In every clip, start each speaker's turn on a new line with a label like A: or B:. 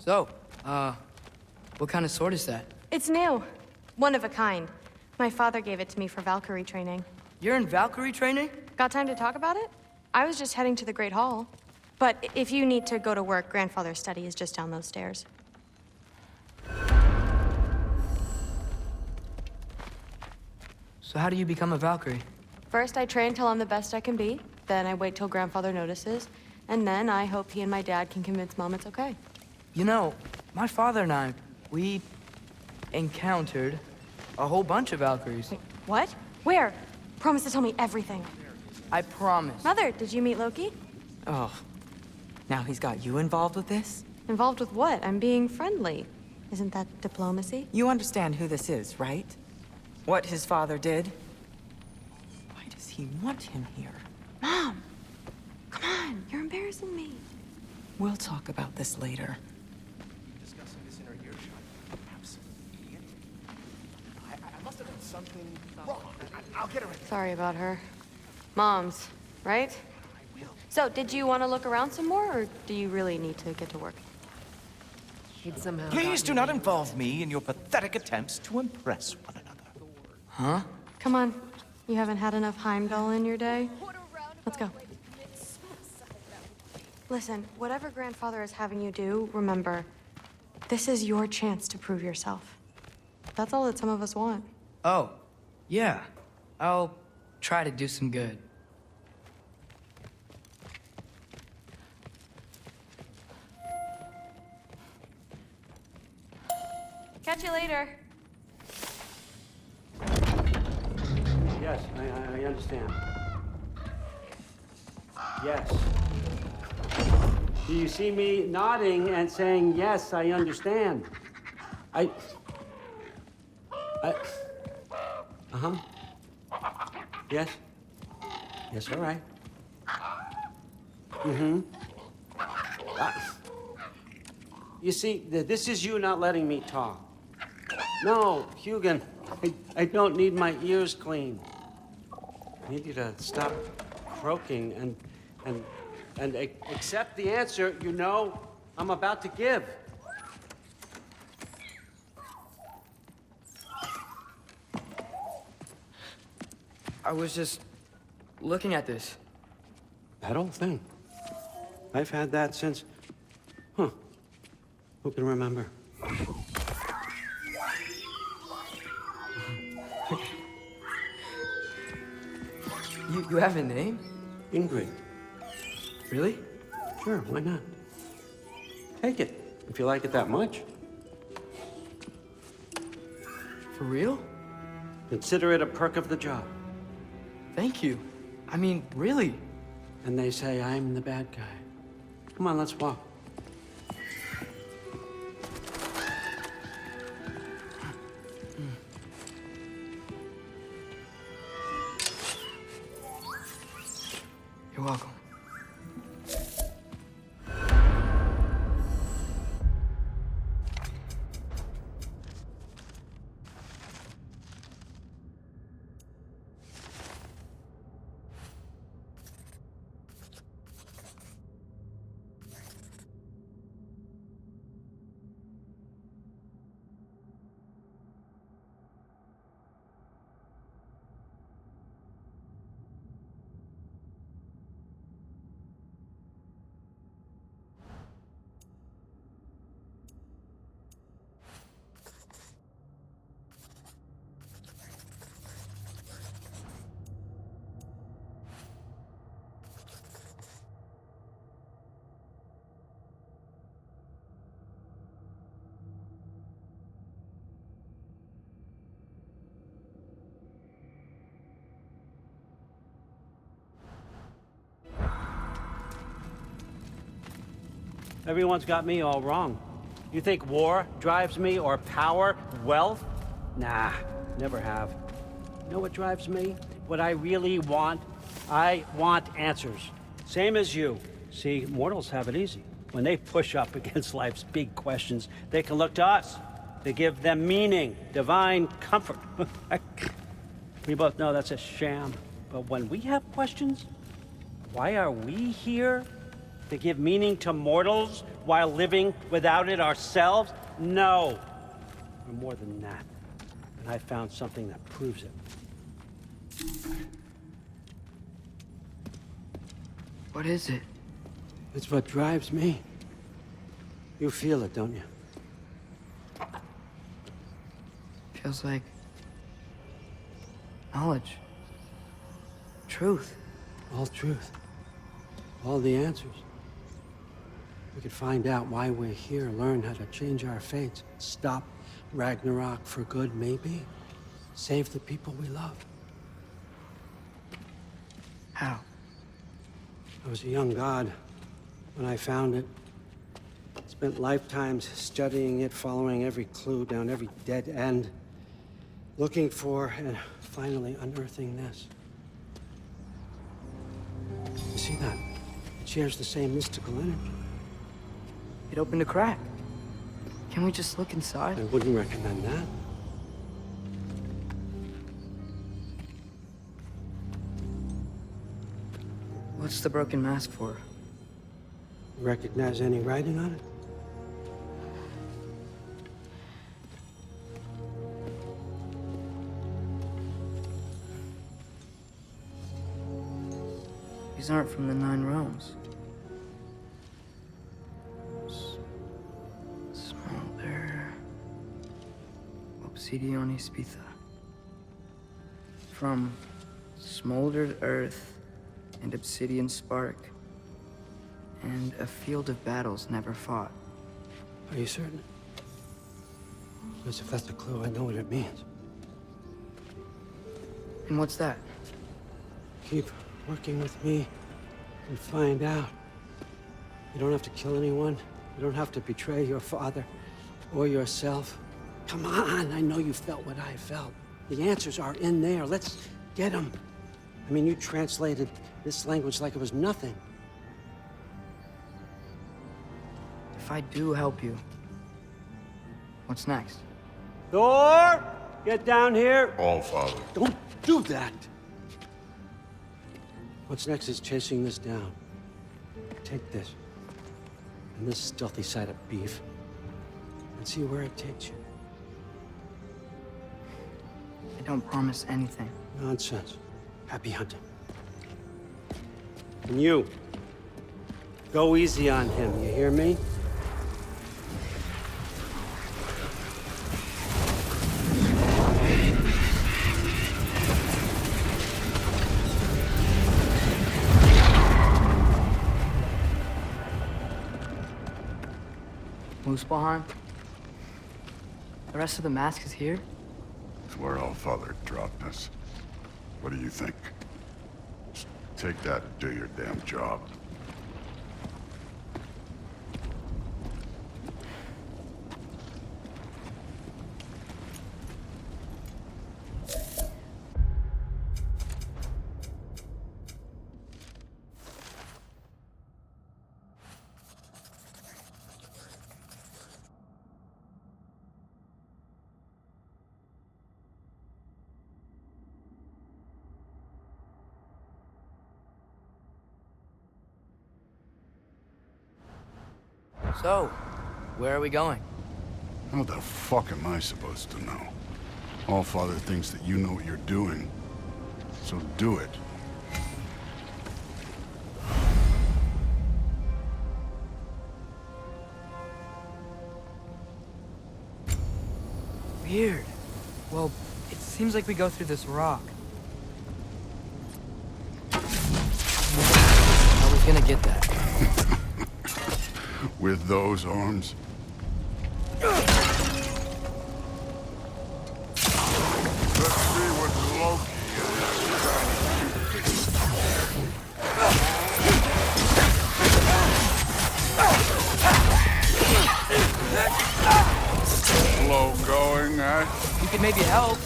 A: So, what kind of sword is that?
B: It's new. One of a kind. My father gave it to me for Valkyrie training.
A: You're in Valkyrie training?
B: Got time to talk about it? I was just heading to the Great Hall. But if you need to go to work, Grandfather's study is just down those stairs.
A: So how do you become a Valkyrie?
B: First, I train till I'm the best I can be. Then I wait till Grandfather notices. And then I hope he and my dad can convince Mom it's okay.
A: You know, my father and I, we encountered a whole bunch of Valkyries.
B: Wait, what? Where? Promise to tell me everything.
A: I promise.
B: Mother, did you meet Loki?
C: Oh, now he's got you involved with this?
B: Involved with what? I'm being friendly. Isn't that diplomacy?
C: You understand who this is, right? What his father did? Why does he want him here?
B: Mom! Come on, you're embarrassing me.
C: We'll talk about this later.
D: Discussing this in her earshot. Absolute idiot. I must have done something wrong. I'll get her in.
B: Sorry about her. Mom's, right?
D: I will.
B: So, did you want to look around some more, or do you really need to get to work?
E: He'd somehow
D: Please do not involve me in your pathetic attempts to impress one another.
A: Huh?
B: Come on. You haven't had enough Heimdall in your day? Let's go. Listen, whatever Grandfather is having you do, remember, this is your chance to prove yourself. That's all that some of us want.
A: Oh, yeah. I'll try to do some good.
B: Catch you later.
F: Yes, I understand. Yes. Do you see me nodding and saying, yes, I understand? Uh-huh. Yes? Yes, all right. Mm-hmm. You see, this is you not letting me talk. No, Hugin, I don't need my ears cleaned. I need you to stop croaking and accept the answer you know I'm about to give.
A: I was just looking at this.
F: That old thing. I've had that since... Huh. Who can remember?
A: You have a name?
F: Ingrid.
A: Really?
F: Sure, why not? Take it, if you like it that much.
A: For real?
F: Consider it a perk of the job.
A: Thank you. I mean, really.
F: And they say I'm the bad guy. Come on, let's walk.
A: You're welcome.
F: Everyone's got me all wrong. You think war drives me, or power, wealth? Nah, never have. You know what drives me? What I really want? I want answers. Same as you. See, mortals have it easy. When they push up against life's big questions, they can look to us. They give them meaning, divine comfort. We both know that's a sham. But when we have questions, why are we here? To give meaning to mortals while living without it ourselves? No. We're more than that. And I found something that proves it.
A: What is it?
F: It's what drives me. You feel it, don't you?
A: Feels like knowledge. Truth.
F: All truth. All the answers. We could find out why we're here, learn how to change our fates, stop Ragnarok for good, maybe. Save the people we love.
A: How?
F: I was a young god when I found it. Spent lifetimes studying it, following every clue down every dead end, looking for and finally unearthing this. You see that? It shares the same mystical energy.
A: It opened a crack. Can we just look inside?
F: I wouldn't recommend that.
A: What's the broken mask for?
F: You recognize any writing on it?
A: These aren't from the Nine Realms. Smolder. Obsidione Spitha. From smoldered earth and obsidian spark. And a field of battles never fought.
F: Are you certain? Because if that's a clue, I know what it means.
A: And what's that?
F: Keep working with me and find out. You don't have to kill anyone. You don't have to betray your father or yourself. Come on, I know you felt what I felt. The answers are in there. Let's get them. I mean, you translated this language like it was nothing.
A: If I do help you, what's next?
F: Thor! Get down here!
G: All Father.
F: Don't do that! What's next is chasing this down. Take this, and this stealthy side of beef, and see where it takes you.
A: I don't promise anything.
F: Nonsense. Happy hunting. And you, go easy on him, you hear me?
A: Muspelheim? The rest of the mask is here?
G: It's where All Father dropped us. What do you think? Just take that and do your damn job.
A: So, where are we going?
G: How the fuck am I supposed to know? All Father thinks that you know what you're doing. So do it.
A: Weird. Well, it seems like we go through this rock. I was gonna get that.
G: With those arms? Let's see what Loki is. Slow going, eh?
A: You could maybe help.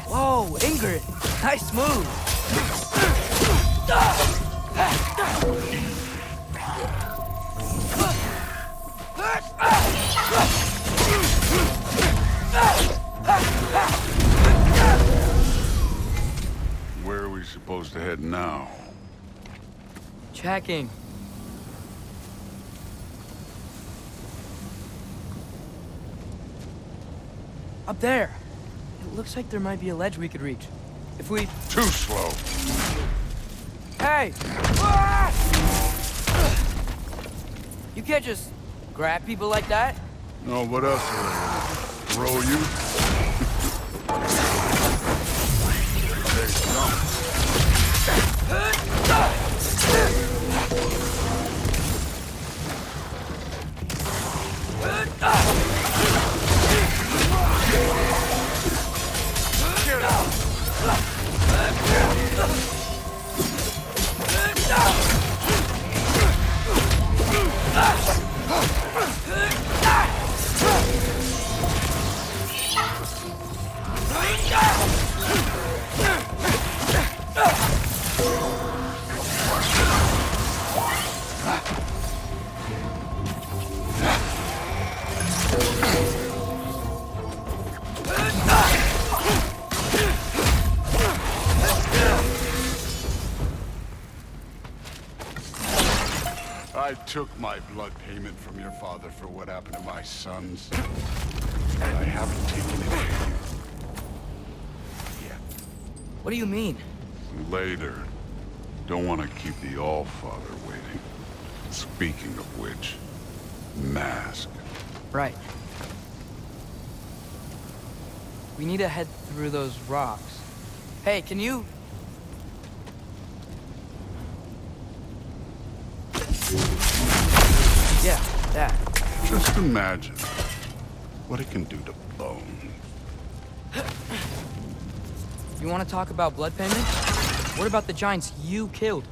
A: Whoa, Ingrid. Nice move.
G: supposed to head now?
H: Checking. Up there. It looks like there might be a ledge we could reach. If we...
G: Too slow.
H: Hey! Ah! You can't just grab people like that.
G: No, what else are they gonna throw you? I took my blood payment from your father for what happened to my sons. But I haven't taken it from you. Yet.
H: What do you mean?
G: Later. Don't want to keep the All-Father waiting. Speaking of which, mask.
H: Right. We need to head through those rocks. Hey, can you... Yeah, that.
G: Just imagine what it can do to bone.
H: You want to talk about blood payment? What about the giants you killed?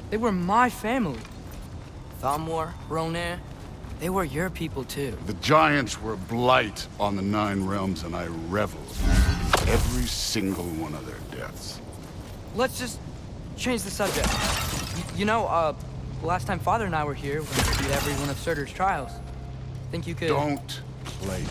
H: They were my family. Thamor, Ronar, they were your people too.
G: The giants were a blight on the Nine Realms, and I reveled in every single one of their deaths.
H: Let's just change the subject. You know, last time Father and I were here, we did every one of Surtur's trials. Think you could...
G: Don't play.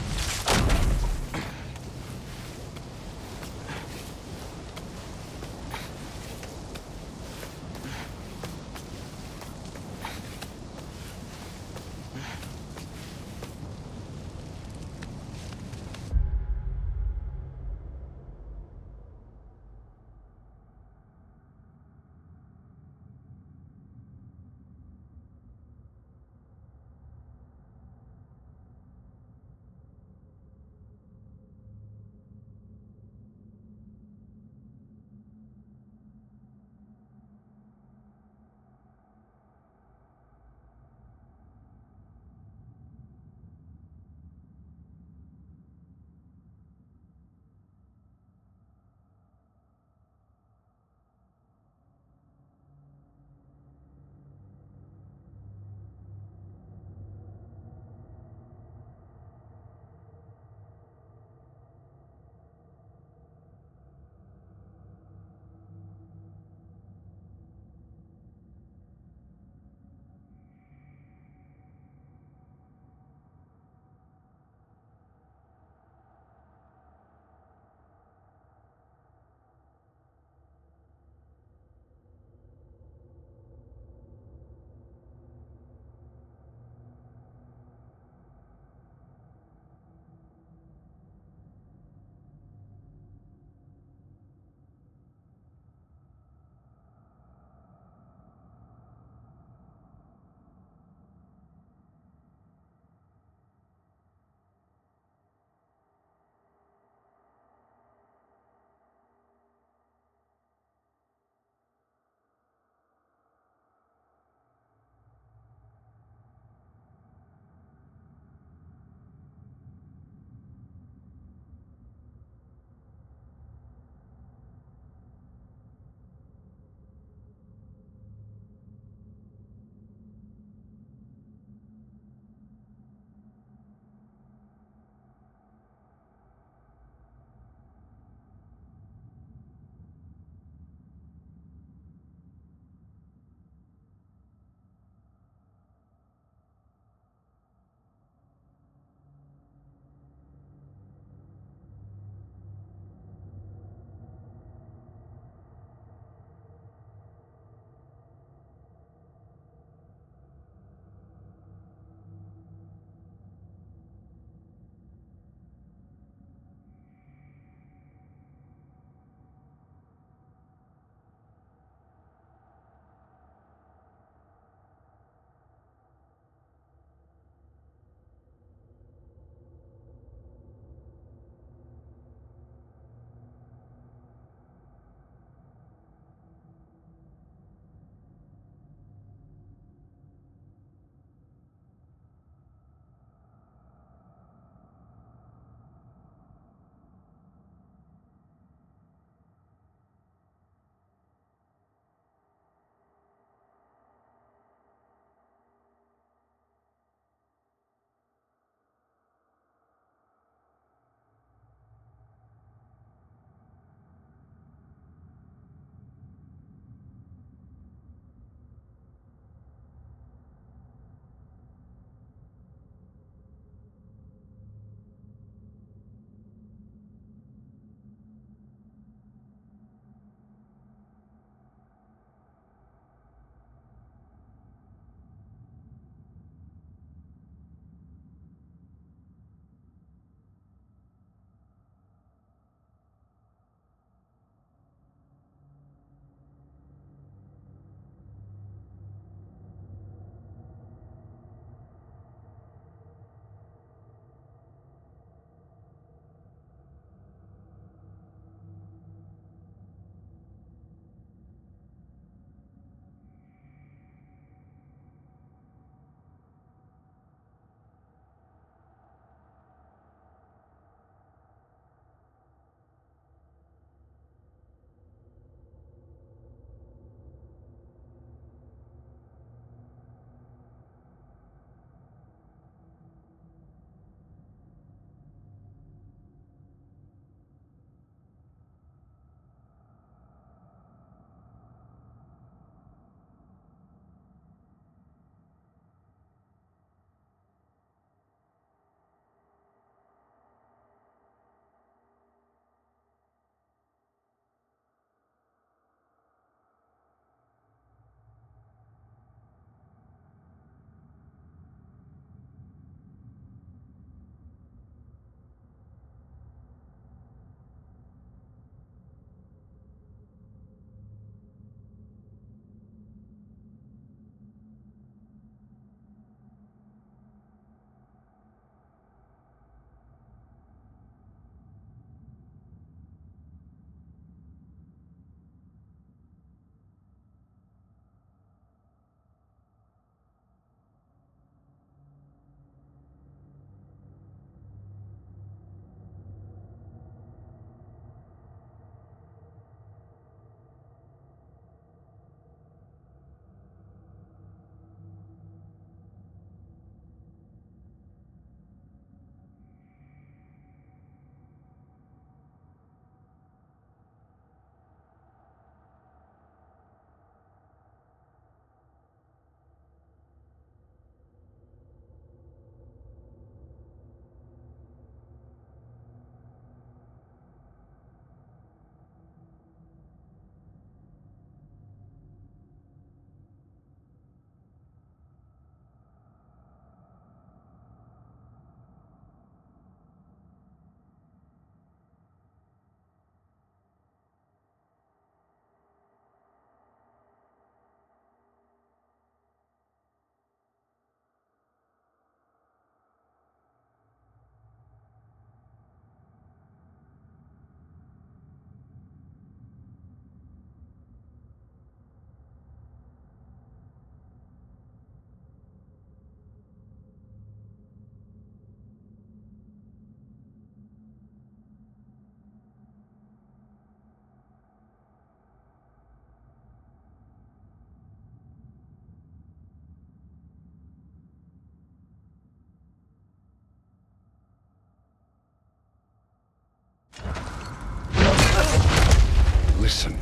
G: Listen,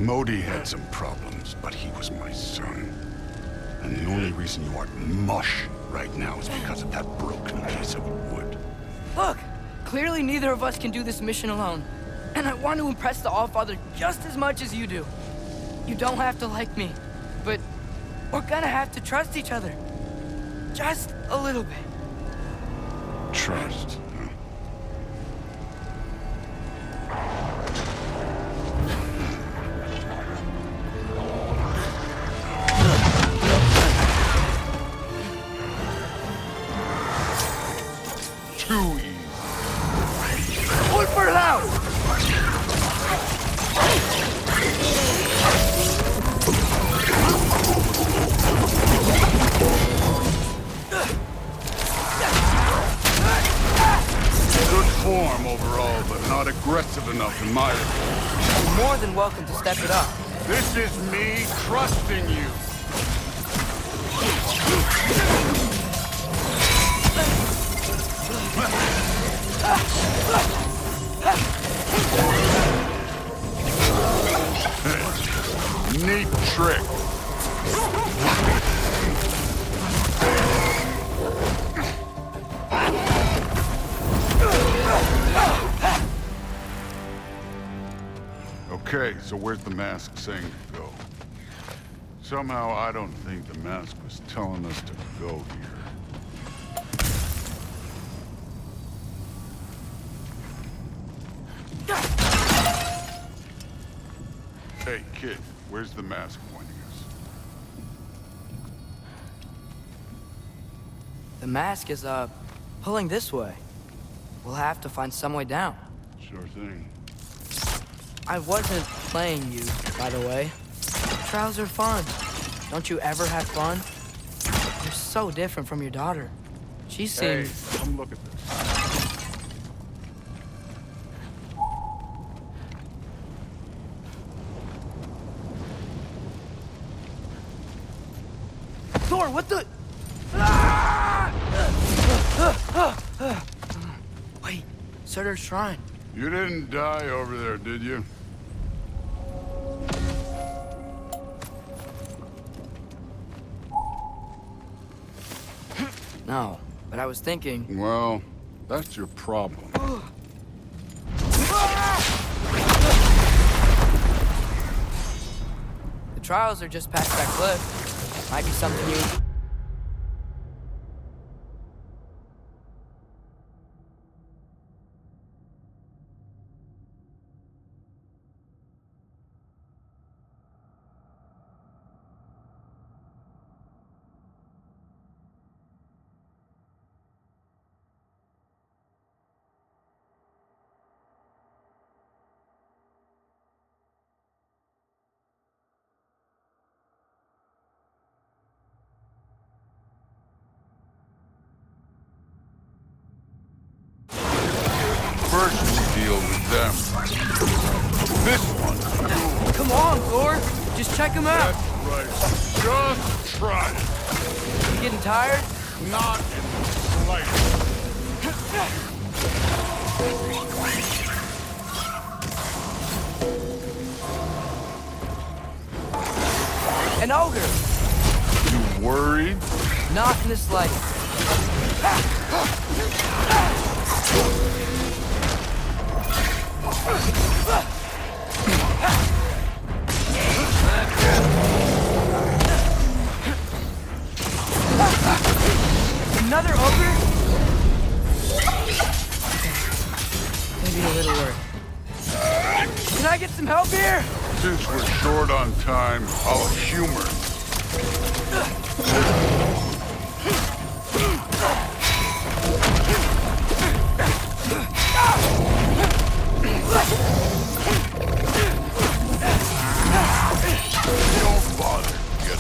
G: Modi had some problems, but he was my son. And the only reason you aren't mush right now is because of that broken piece of wood.
H: Look, clearly neither of us can do this mission alone. And I want to impress the Allfather just as much as you do. You don't have to like me, but we're gonna have to trust each other. Just a little bit.
G: Trust. Too easy.
H: One for loud!
G: Good form overall, but not aggressive enough in my opinion.
H: You're more than welcome to step it up.
G: This is me trusting you. Neat trick. Okay, so where's the mask saying to go? Somehow I don't think the mask was telling us to go here. Hey, kid, where's the mask pointing us?
H: The mask is, pulling this way. We'll have to find some way down.
G: Sure thing.
H: I wasn't playing you, by the way. Trials are fun. Don't you ever have fun? You're so different from your daughter. She
G: Hey,
H: seems...
G: come look at this.
H: Thor, what the... Wait, Surtur's shrine.
G: You didn't die over there, did you?
H: No, but I was thinking...
G: Well, that's your problem.
H: The trials are just past that cliff. Might be something you...
G: First we deal with them. This one.
H: Come on, Thor! Just check him out!
G: That's right. Just try it.
H: You getting tired?
G: Not in the slightest.
H: An ogre!
G: You worried?
H: Not in the slightest. Another ogre? Maybe a little worried. Can I get some help here?
G: Since we're short on time, I'll humor. Don't bother. Get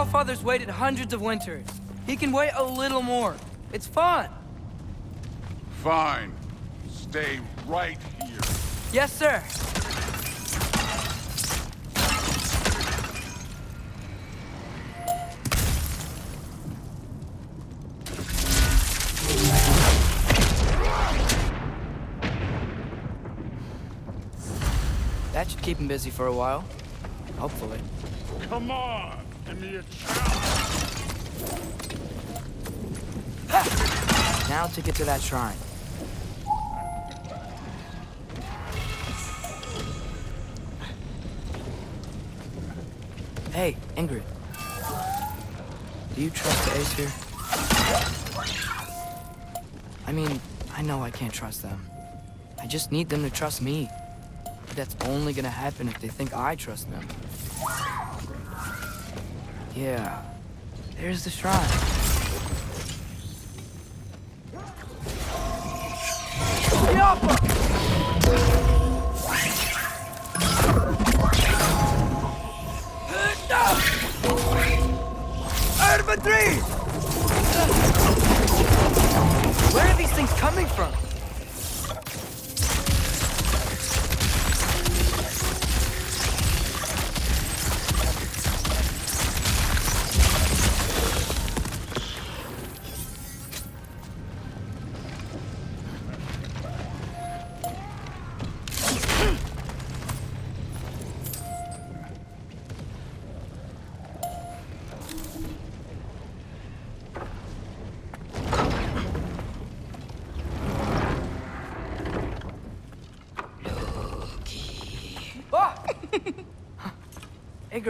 H: Allfather's waited hundreds of winters. He can wait a little more. It's fun.
G: Fine. Stay right here.
H: Yes, sir. That should keep him busy for a while. Hopefully.
G: Come on! Give me a challenge!
H: Now to get to that shrine. Hey, Ingrid. Do you trust the Ace here? I mean, I know I can't trust them. I just need them to trust me. But that's only gonna happen if they think I trust them. Yeah, there's the shrine. Where are these things coming from?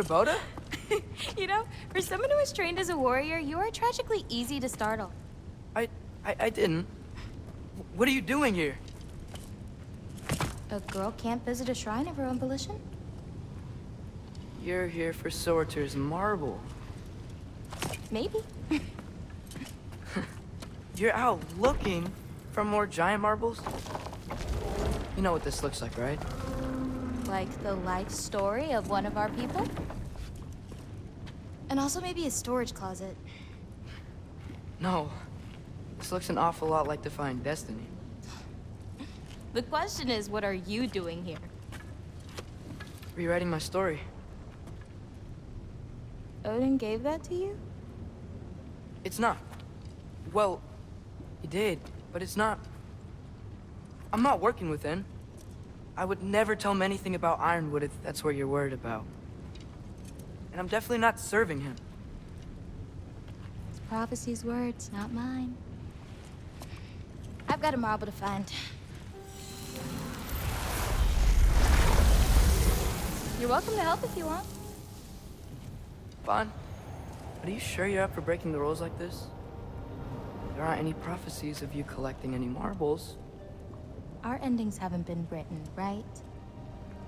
H: Boda?
I: You know, for someone who was trained as a warrior, you are tragically easy to startle.
H: I didn't. What are you doing here?
I: A girl can't visit a shrine of her own volition?
H: You're here for Sorter's marble.
I: Maybe.
H: You're out looking for more giant marbles? You know what this looks like, right?
I: Like the life story of one of our people? And also maybe a storage closet.
H: No. This looks an awful lot like Defying Destiny.
I: The question is, what are you doing here?
H: Rewriting my story.
I: Odin gave that to you?
H: It's not. Well, he did, but it's not. I'm not working with him. I would never tell him anything about Ironwood if that's what you're worried about. And I'm definitely not serving him.
I: It's prophecy's words, not mine. I've got a marble to find. You're welcome to help if you want.
H: Fine. But are you sure you're up for breaking the rules like this? There aren't any prophecies of you collecting any marbles.
I: Our endings haven't been written, right?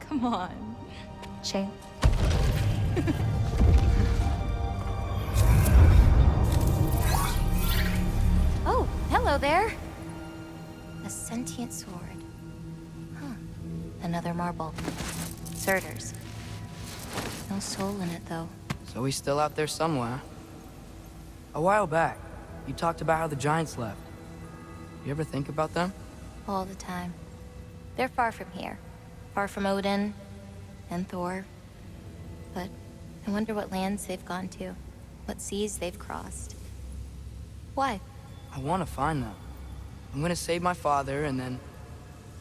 I: Come on, champ. Oh, hello there. A sentient sword. Huh. Another marble. Surtur's. No soul in it, though.
H: So he's still out there somewhere. A while back, you talked about how the Giants left. You ever think about them?
I: All the time. They're far from here. Far from Odin and Thor. But I wonder what lands they've gone to. What seas they've crossed. Why?
H: I want to find them. I'm gonna save my father, and then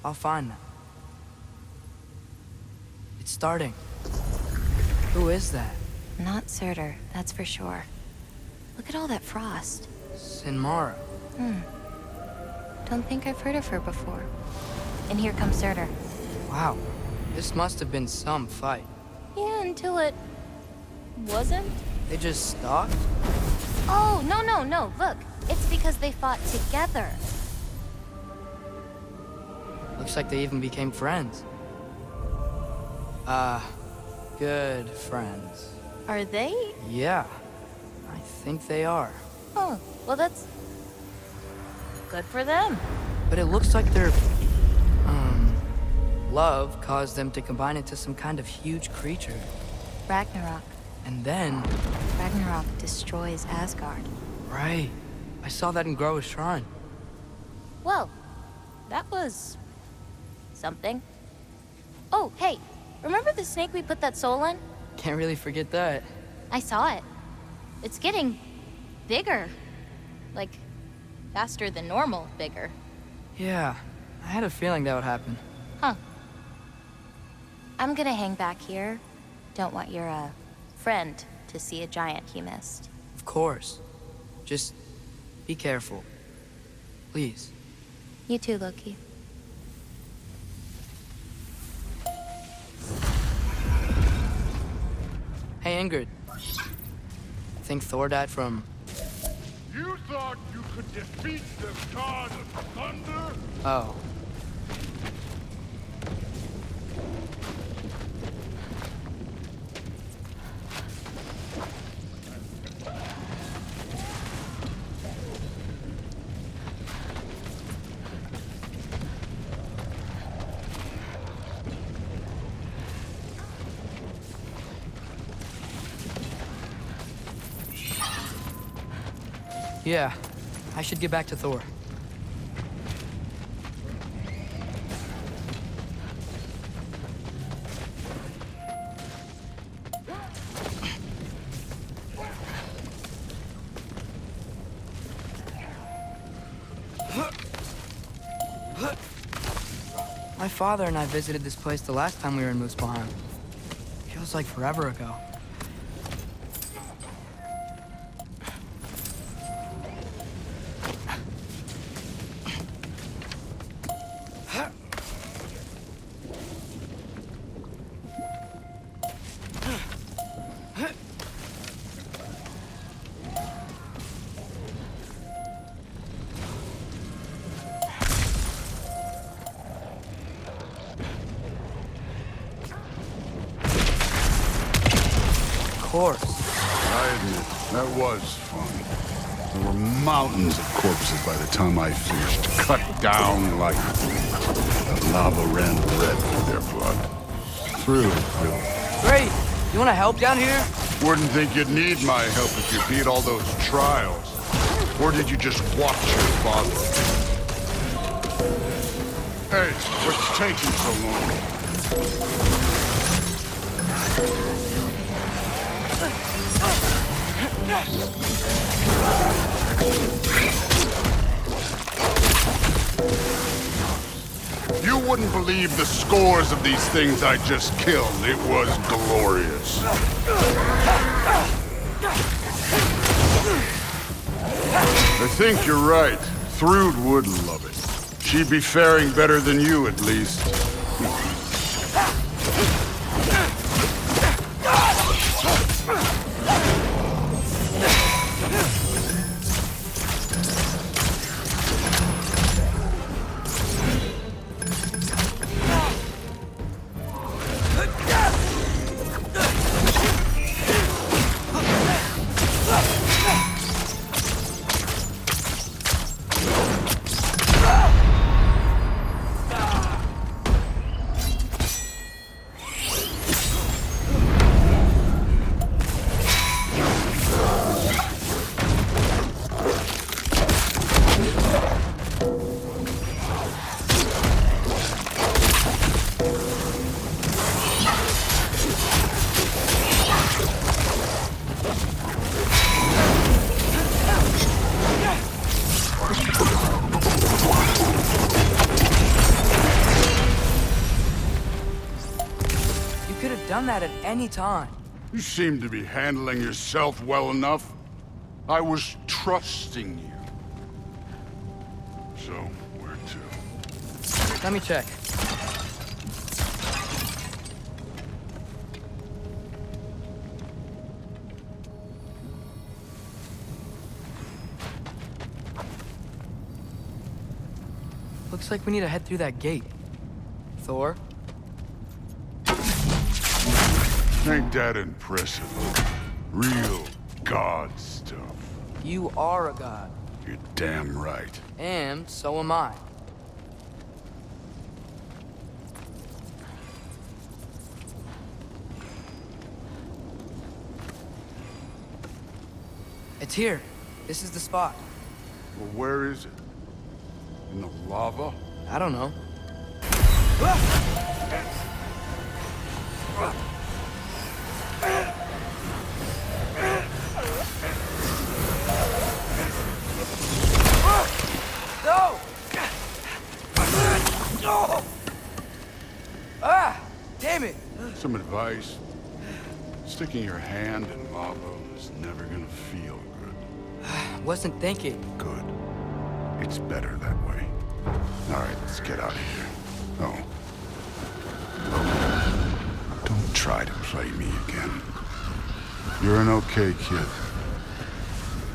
H: I'll find them. It's starting. Who is that?
I: Not Surtur, that's for sure. Look at all that frost.
H: Sinmara.
I: Don't think I've heard of her before. And here comes Surtur.
H: Wow. This must have been some fight.
I: Yeah, until it... wasn't?
H: They just stalked?
I: Oh, no. Look, it's because they fought together.
H: Looks like they even became friends. Good friends.
I: Are they?
H: Yeah, I think they are.
I: Oh, well that's... good for them.
H: But it looks like their, love caused them to combine into some kind of huge creature.
I: Ragnarok.
H: And then...
I: Ragnarok destroys Asgard.
H: Right. I saw that in Groa's shrine.
I: Whoa. That was... something. Oh, hey. Remember the snake we put that soul in?
H: Can't really forget that.
I: I saw it. It's getting... bigger. Like, faster than normal bigger.
H: Yeah, I had a feeling that would happen.
I: Huh. I'm gonna hang back here. Don't want your, friend to see a giant he missed.
H: Of course. Just be careful. Please.
I: You too, Loki.
H: Hey, Ingrid. Think Thor died from...
G: You thought you could defeat the god of thunder?
H: Oh. Yeah, I should get back to Thor. My father and I visited this place the last time we were in Muspelheim. Feels like forever ago. Of course.
G: I admit, that was fun. There were mountains of corpses by the time I finished, cut down like... the lava ran red with their blood. Thrilling, really.
H: Great! You wanna help down here?
G: Wouldn't think you'd need my help if you beat all those trials. Or did you just watch your father? Hey, what's taking so long? You wouldn't believe the scores of these things I just killed. It was glorious. I think you're right. Thrud would love it. She'd be faring better than you, at least.
H: Done that at any time.
G: You seem to be handling yourself well enough. I was trusting you. So, where to?
H: Let me check. Looks like we need to head through that gate. Thor?
G: Ain't that impressive? Real god stuff.
H: You are a god.
G: You're damn right.
H: And so am I. It's here. This is the spot.
G: Well, where is it? In the lava?
H: I don't know. No! Ah! Damn it!
G: Some advice. Sticking your hand in lava is never gonna feel good.
H: Wasn't thinking.
G: Good. It's better that way. All right, let's get out of here. Oh. Don't try to play me again. You're an okay kid.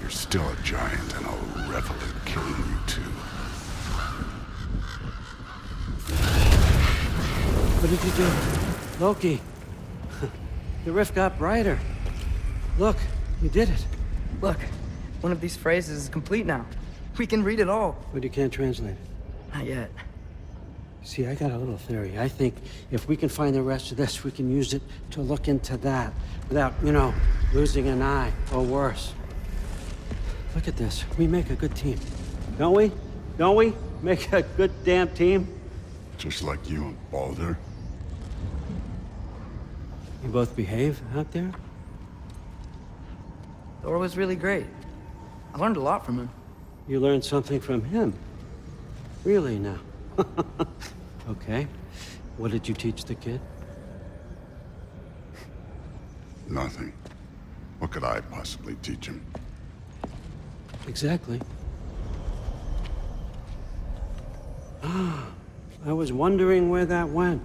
G: You're still a giant, and I'll revel in killing you too.
F: What did you do? Loki. The rift got brighter. Look, you did it.
H: Look, one of these phrases is complete now. We can read it all.
F: But you can't translate it.
H: Not yet.
F: See, I got a little theory. I think if we can find the rest of this, we can use it to look into that without, losing an eye or worse. Look at this. We make a good team. Don't we? Don't we? Make a good damn team?
G: Just like you and Baldur.
F: You both behave out there?
H: Thor was really great. I learned a lot from him.
F: You learned something from him? Really now? Okay. What did you teach the kid?
G: Nothing. What could I possibly teach him?
F: Exactly. I was wondering where that went.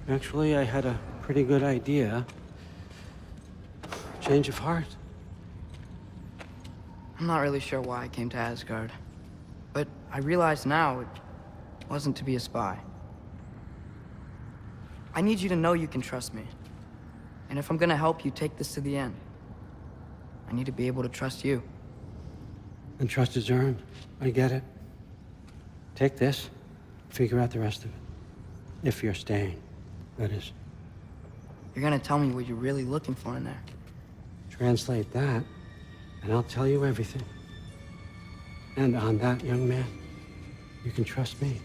F: Actually, I had a pretty good idea. Change of heart.
A: I'm not really sure why I came to Asgard. But I realize now it wasn't to be a spy. I need you to know you can trust me. And if I'm gonna help you take this to the end, I need to be able to trust you.
F: And trust is earned. I get it. Take this, figure out the rest of it. If you're staying, that is.
A: You're gonna tell me what you're really looking for in there.
F: Translate that, and I'll tell you everything. And on that, young man, you can trust me.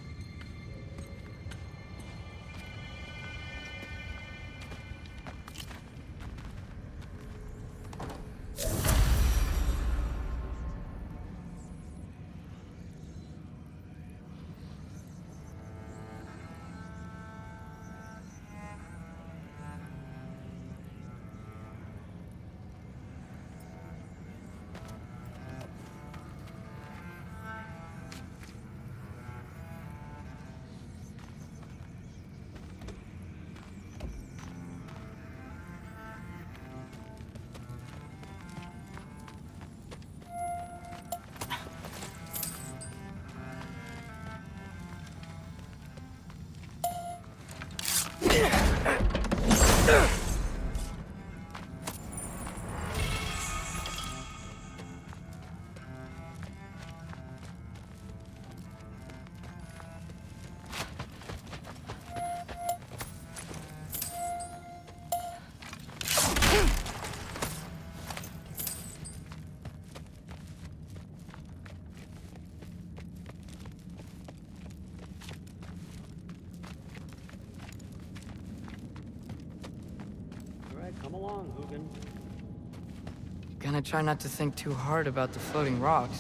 F: Come along, Hugin.
A: Gonna try not to think too hard about the floating rocks.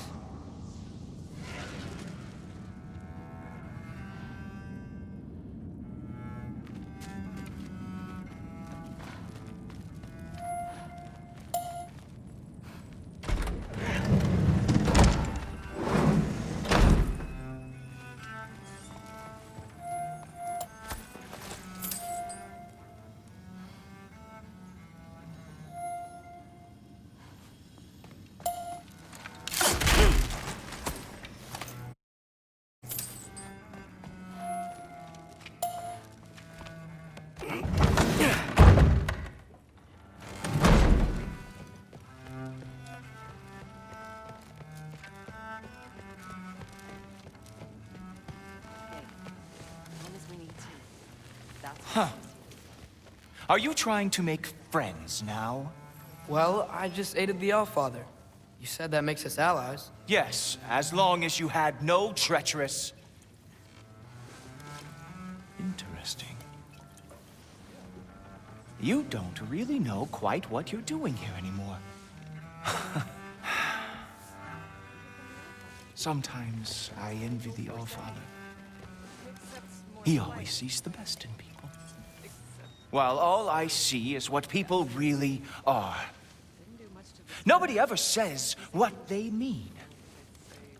D: Huh. Are you trying to make friends now?
H: Well, I just aided the Allfather. You said that makes us allies.
D: Yes, as long as you had no treacherous... Interesting. You don't really know quite what you're doing here anymore. Sometimes I envy the Allfather. He always sees the best in people. While all I see is what people really are. Nobody ever says what they mean.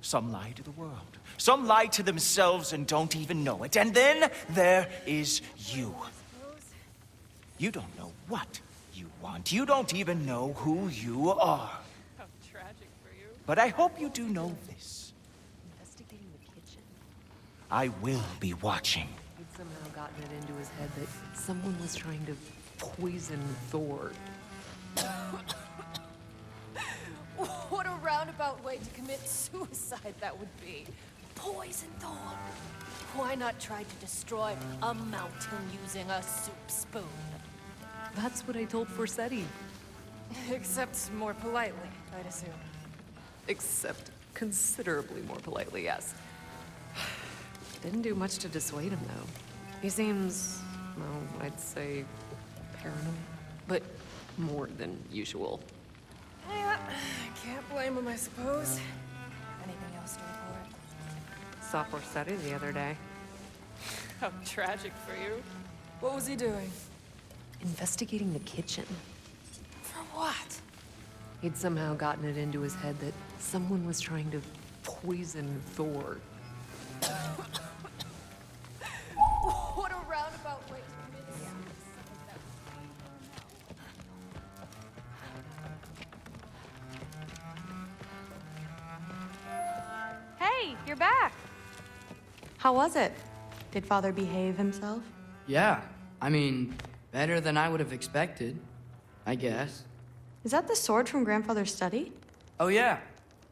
D: Some lie to the world. Some lie to themselves and don't even know it. And then there is you. You don't know what you want. You don't even know who you are.
E: How tragic for you.
D: But I hope you do know this.
E: Investigating the kitchen.
D: I will be watching.
E: He'd somehow gotten it into his head that someone was trying to poison Thor.
J: What a roundabout way to commit suicide that would be. Poison Thor. Why not try to destroy a mountain using a soup spoon?
E: That's what I told Forsetti.
J: Except more politely, I'd assume.
E: Except considerably more politely, yes. Didn't do much to dissuade him, though. He seems, well, I'd say paranoid, but more than usual.
J: Yeah, can't blame him, I suppose. Anything else to report?
E: Saw Forsetti the other day.
J: How tragic for you. What was he doing?
E: Investigating the kitchen.
J: For what?
E: He'd somehow gotten it into his head that someone was trying to poison Thor.
J: What a roundabout way to commit suicide.
B: Hey, you're back. How was it? Did Father behave himself?
H: Yeah, I mean, better than I would have expected, I guess.
B: Is that the sword from Grandfather's study?
H: Oh yeah,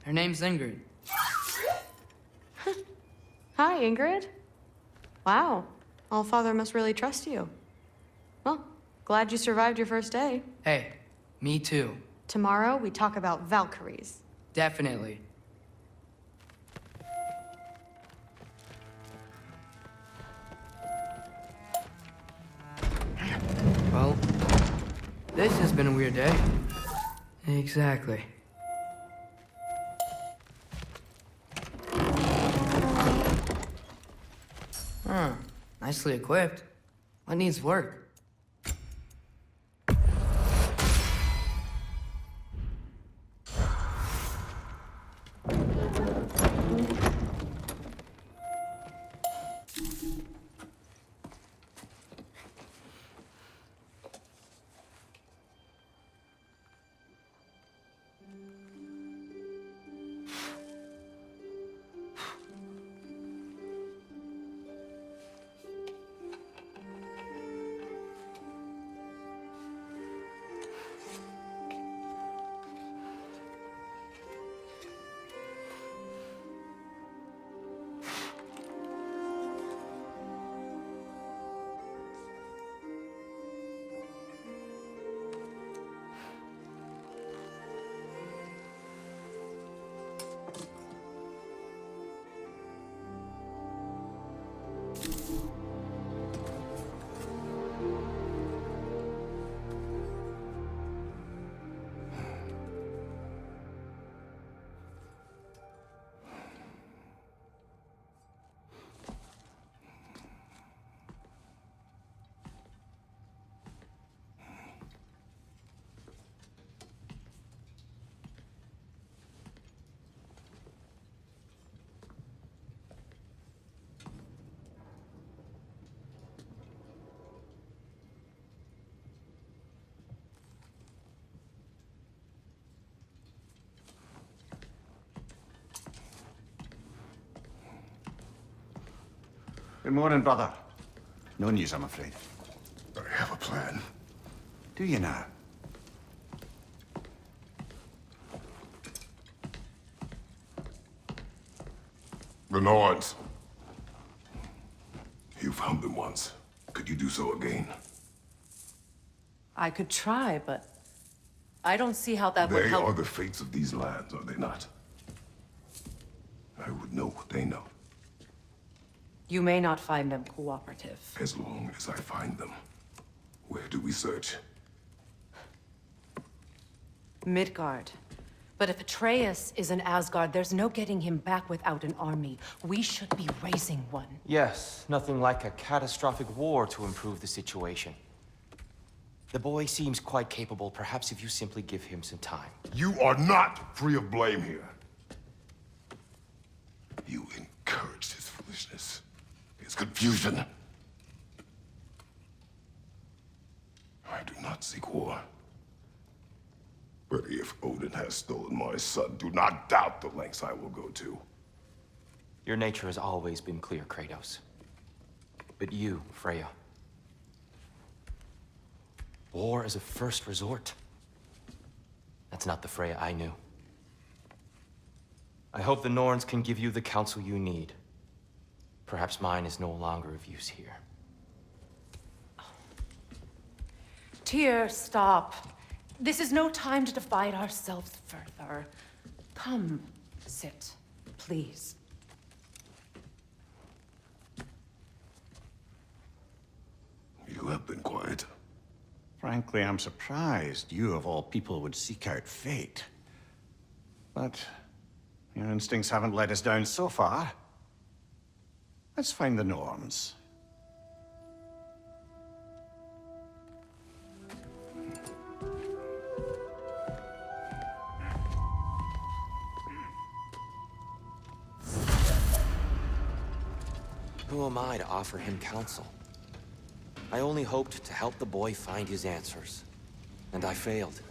H: her name's Ingrid.
B: Hi, Ingrid. Wow, Allfather must really trust you. Well, glad you survived your first day.
H: Hey, me too.
B: Tomorrow, we talk about Valkyries.
H: Definitely. Well, this has been a weird day. Exactly. Huh, nicely equipped. What needs work?
G: Good morning, brother. No news, I'm afraid. I have a plan. Do you now?
K: The Nords. You found them once. Could you do so again?
L: I could try, but
E: I don't see how that would
K: They
E: help.
K: are the fates of these lands, are they not? I would know what they know,
E: You may not find them cooperative.
K: as long as I find them. Where do we search?
E: Midgard. But if Atreus is in Asgard, there's no getting him back without an army. We should be raising one.
D: Yes, nothing like a catastrophic war to improve the situation. The boy seems quite capable. Perhaps if you simply give him some time.
K: You are not free of blame here. You encouraged his foolishness, his confusion. I do not seek war. But if Odin has stolen my son, do not doubt the lengths I will go to.
D: Your nature has always been clear, Kratos. But you, Freya. War as a first resort. That's not the Freya I knew. I hope the Norns can give you the counsel you need. Perhaps mine is no longer of use here.
E: Tyr, stop. This is no time to divide ourselves further. Come, sit, please.
K: You have been quiet.
L: Frankly, I'm surprised you of all people would seek out fate. But your instincts haven't let us down so far. Let's find the Norns.
D: Who am I to offer him counsel? I only hoped to help the boy find his answers. And I failed.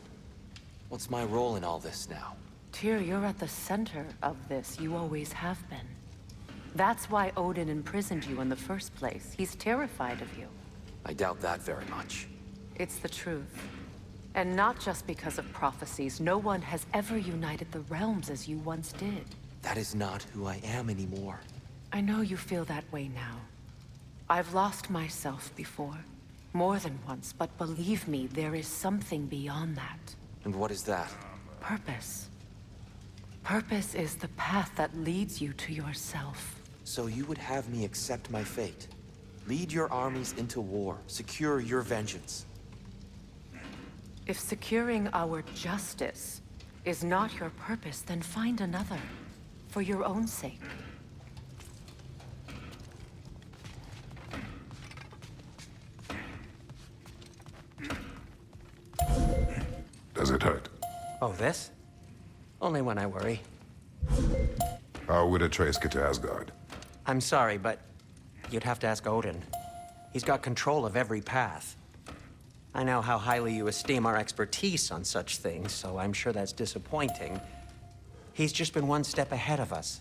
D: What's my role in all this now?
E: Tyr, you're at the center of this. You always have been. That's why Odin imprisoned you in the first place. He's terrified of you.
D: I doubt that very much.
E: It's the truth. And not just because of prophecies. No one has ever united the realms as you once did.
D: That is not who I am anymore.
E: I know you feel that way now. I've lost myself before. More than once, but believe me, there is something beyond that.
D: And what is that?
E: Purpose. Purpose is the path that leads you to yourself.
D: So you would have me accept my fate? Lead your armies into war, secure your vengeance.
E: If securing our justice is not your purpose, then find another. For your own sake.
K: Does it hurt?
F: Oh, this? Only when I worry.
K: How would Atreus get to Asgard?
F: I'm sorry, but you'd have to ask Odin. He's got control of every path. I know how highly you esteem our expertise on such things, so I'm sure that's disappointing. He's just been one step ahead of us.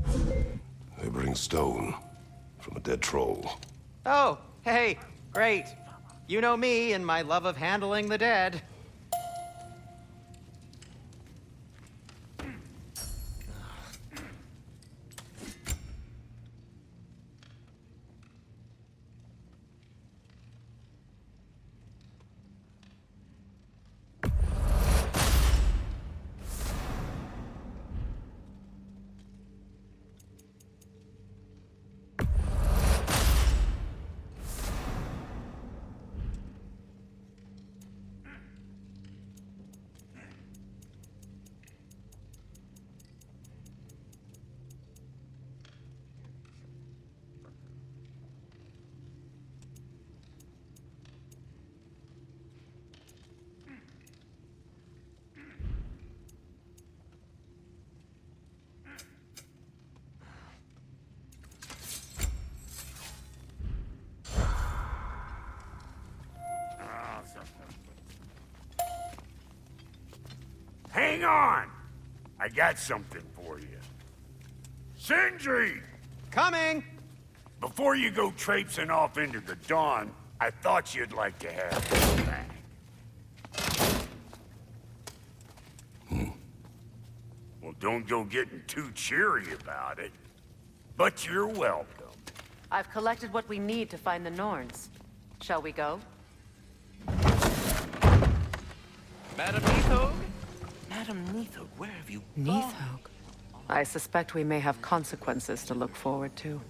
K: They bring stone from a dead troll.
F: Oh, hey, great. You know me and my love of handling the dead.
M: Hang on! I got something for you. Sindri!
F: Coming!
M: Before you go traipsing off into the dawn, I thought you'd like to have this back. Well, don't go getting too cheery about it. But you're welcome.
E: I've collected what we need to find the Norns. Shall we go?
N: Madam Neathog? Madam Neathog, where have you gone?
E: Neathog. I suspect we may have consequences to look forward to.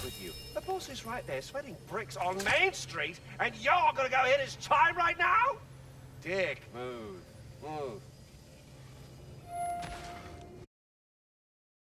N: With you. The boss is right there sweating bricks on Main Street, and you're gonna go hit his time right now? Dick, move. Move.